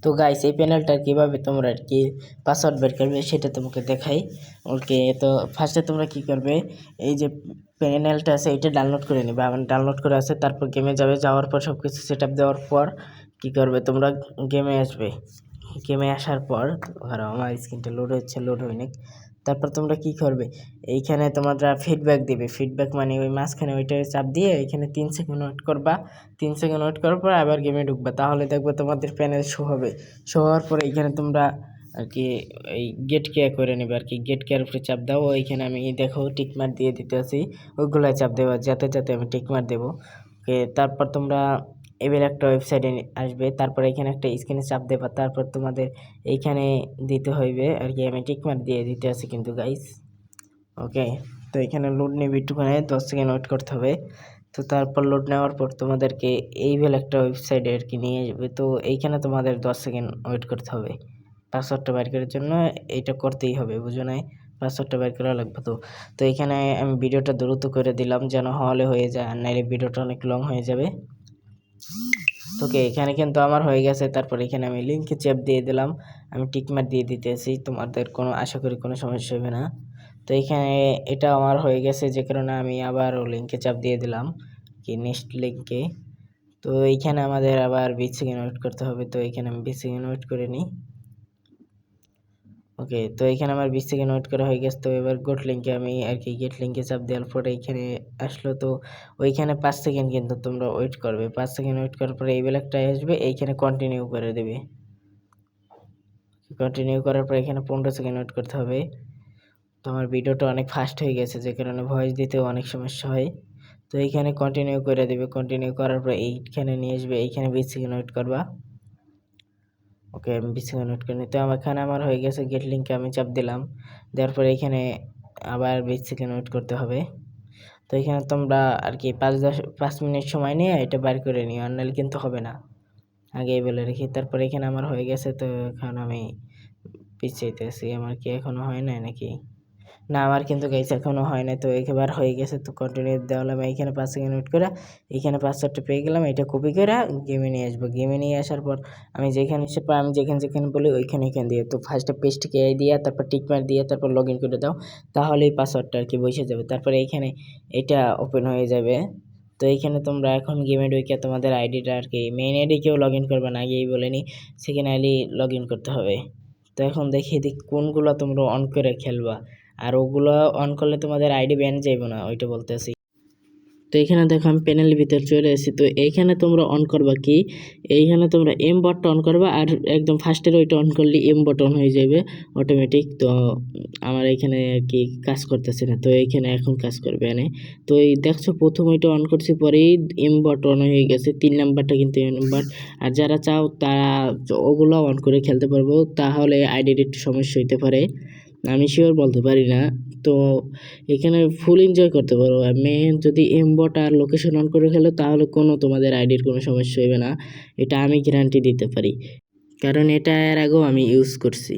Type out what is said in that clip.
তো গাইস এই প্যানেলটা কিভাবে তোমরা আর কি পাসওয়ার্ড বের করবে সেটা তোমাকে দেখাই। ওকে, তো ফার্স্টে তোমরা কি করবে, এই যে প্যানেলটা আছে এটা ডাউনলোড করে নেবে। আমার ডাউনলোড করে আছে, তারপর গেমে যাবে, যাওয়ার পর সব কিছু সেট আপ দেওয়ার পর কি করবে, তোমরা গেমে আসবে। গেমে আসার পর ধরো আমার স্ক্রিনটা লোড হচ্ছে, লোড হয়নি। তারপর তোমরা কি করবে, এইখানে তোমরা ফিডব্যাক দিবে। ফিডব্যাক মানে ওই মাঝখানে ওইটা চাপ দিয়ে এখানে 3 সেকেন্ড ওয়েট করবা। 3 সেকেন্ড ওয়েট করার পর আবার গেমে ঢুকবা, তাহলে দেখবে তোমাদের প্যানেল শো হবে। শো হওয়ার পরে এখানে তোমরা আর কি এই গেট কেয়ার করে নেবে আর কি। গেট কেয়ার উপরে চাপ দাও, ওইখানে আমি দেখো টিকমার দিয়ে দিতে আছি, ওইগুলাই চাপ দেবো যাতে যাতে আমি টিকমার দেবো। ওকে, তারপর তোমরা এবার একটা ওয়েবসাইটে আসবে, তারপর এখানে একটা স্ক্রিনে চাপ দেবা, তারপর তোমাদের এইখানে দিতে হইবে আর কি। আমি টিকমার্ক দিয়ে দিতে আছি কিন্তু গাইস। ওকে, তো এখানে লোড নেবে একটুখানি, 10 সেকেন্ড ওয়েট করতে হবে। তো তারপর লোড নেওয়ার পর তোমাদেরকে এইবেল একটা ওয়েবসাইটে আর কি নিয়ে যাবে। তো এইখানে তোমাদের 10 সেকেন্ড ওয়েট করতে হবে পাসওয়ার্ডটা বের করার জন্য। এইটা করতেই হবে, বুঝো নাই? পাসওয়ার্ডটা বের করা লাগবে। তো তো এখানে আমি ভিডিওটা দ্রুত করে দিলাম যেন হলে হয়ে যায়, আর নাইলে ভিডিওটা অনেক লং হয়ে যাবে। ওকে, এখানে কিন্তু আমার হয়ে গেছে। তারপর এখানে আমি লিঙ্কে চাপ দিয়ে দিলাম, আমি টিকমার্ক দিয়ে দিতেছি, তোমাদের কোনো আশা করি কোনো সমস্যা হবে না। তো এখানে এটা আমার হয়ে গেছে, যে কারণে আমি আবার লিঙ্কে চাপ দিয়ে দিলাম কি নেক্সট লিঙ্কে। তো এইখানে আমাদের আবার 20 সেকেন্ড ওয়েট করতে হবে। তো এখানে আমি 20 সেকেন্ড ওয়েট করে নিই। ওকে, তো এখানে আমার 20 সেকেন্ড ওয়েট করা হয়ে গেছে। তো এবার গোট লিঙ্কে আমি আর কি গেট লিঙ্কে চাপ দেওয়ার পরে এখানে আসলো। তো ওইখানে 5 সেকেন্ড কিন্তু তোমরা ওয়েট করবে। 5 সেকেন্ড ওয়েট করার পরে এই বেলাকটা আসবে, এইখানে কন্টিনিউ করে দেবে। কন্টিনিউ করার পর এখানে 15 সেকেন্ড ওয়েট করতে হবে। তো আমার ভিডিওটা অনেক ফাস্ট হয়ে গেছে, যে কারণে ভয়েস দিতেও অনেক সমস্যা হয়। তো এইখানে কন্টিনিউ করে দেবে। কন্টিনিউ করার পর এইখানে নিয়ে আসবে, এইখানে 20 সেকেন্ড ওয়েট করবা। ওকে, আমি 20 সেকেন্ড ওয়েট করে নিই। তো এখানে আমার হয়ে গেছে, গেট লিঙ্কে আমি চাপ দিলাম, দেওয়ার পরে এখানে আবার 20 সেকেন্ড ওয়েট করতে হবে। তো এখানে তোমরা আর কি 5 মিনিট সময় নিয়ে এটা বার করে নিও, আর নাহলে কিন্তু হবে না, আগেই বলে রেখি। তারপর এখানে আমার হয়ে গেছে। তো এখন আমি পিছাইতেছি, আমার কি এখনো হয় নাই নাকি? না, আমার কিন্তু গাইস এখনো হয় নাই। তো একবার হয়ে গেছে। তো কন্টিনিউ দেওয়ালাম, এইখানে 5 সেকেন্ড ওয়েট করে এইখানে পাসওয়ার্ডটা পেয়ে গেলাম। এটা কপি করে গেমে নিয়ে আসবো। গেমে নিয়ে আসার পর আমি যেখানে আমি যেখানে বলি ওইখানে দিয়ে, তো ফার্স্টে পেস্টকে এই দিয়ে তারপর টিকমার্ক দিয়ে তারপর লগ ইন করে দাও, তাহলে এই পাসওয়ার্ডটা আর কি বসে যাবে। তারপরে এইখানে এটা ওপেন হয়ে যাবে। তো এইখানে তোমরা এখন গেমে ঢুকে তোমাদের আইডিটা আর কি মেইন আইডি কেউ লগ ইন করবে না, আগেই বলে নি, সেকেন্ড আইডি লগ ইন করতে হবে। তো এখন দেখিয়ে দিই কোনগুলো তোমরা অন করে খেলবা, আর ওগুলো অন করলে তোমাদের আইডি ব্যান যাইব না, ওইটা বলতেছি। তো এখানে দেখো আমি প্যানেলের ভিতরে চলে এসেছি। তো এইখানে তোমরা অন করবা কি, এইখানে তোমরা এম বটটা অন করবা, আর একদম ফার্স্টের ওইটা অন করলে এম বট অন হয়ে যাবে অটোমেটিক। তো আমার এখানে আর কি কাজ করতেছে না, তো এইখানে এখন কাজ করবে এনে। তো এই দেখছো প্রথম ওইটা অন করছি, পরেই এম বট অন হয়ে গেছে, 3 নাম্বারটা কিন্তু এম নাম্বার। আর যারা চাও তারা ওগুলো অন করে খেলতে পারবো, তাহলে আইডির একটু সমস্যা হইতে পারে, আমি শিওর বলতে পারি না। তো এখানে ফুল এনজয় করতে পারো। আমি যদি এমবট আর লোকেশন অন করে খেলো তাহলে কোনো তোমাদের আইডির কোনো সমস্যা হবে না, এটা আমি গ্যারান্টি দিতে পারি, কারণ এটা এর আগেও আমি ইউজ করছি।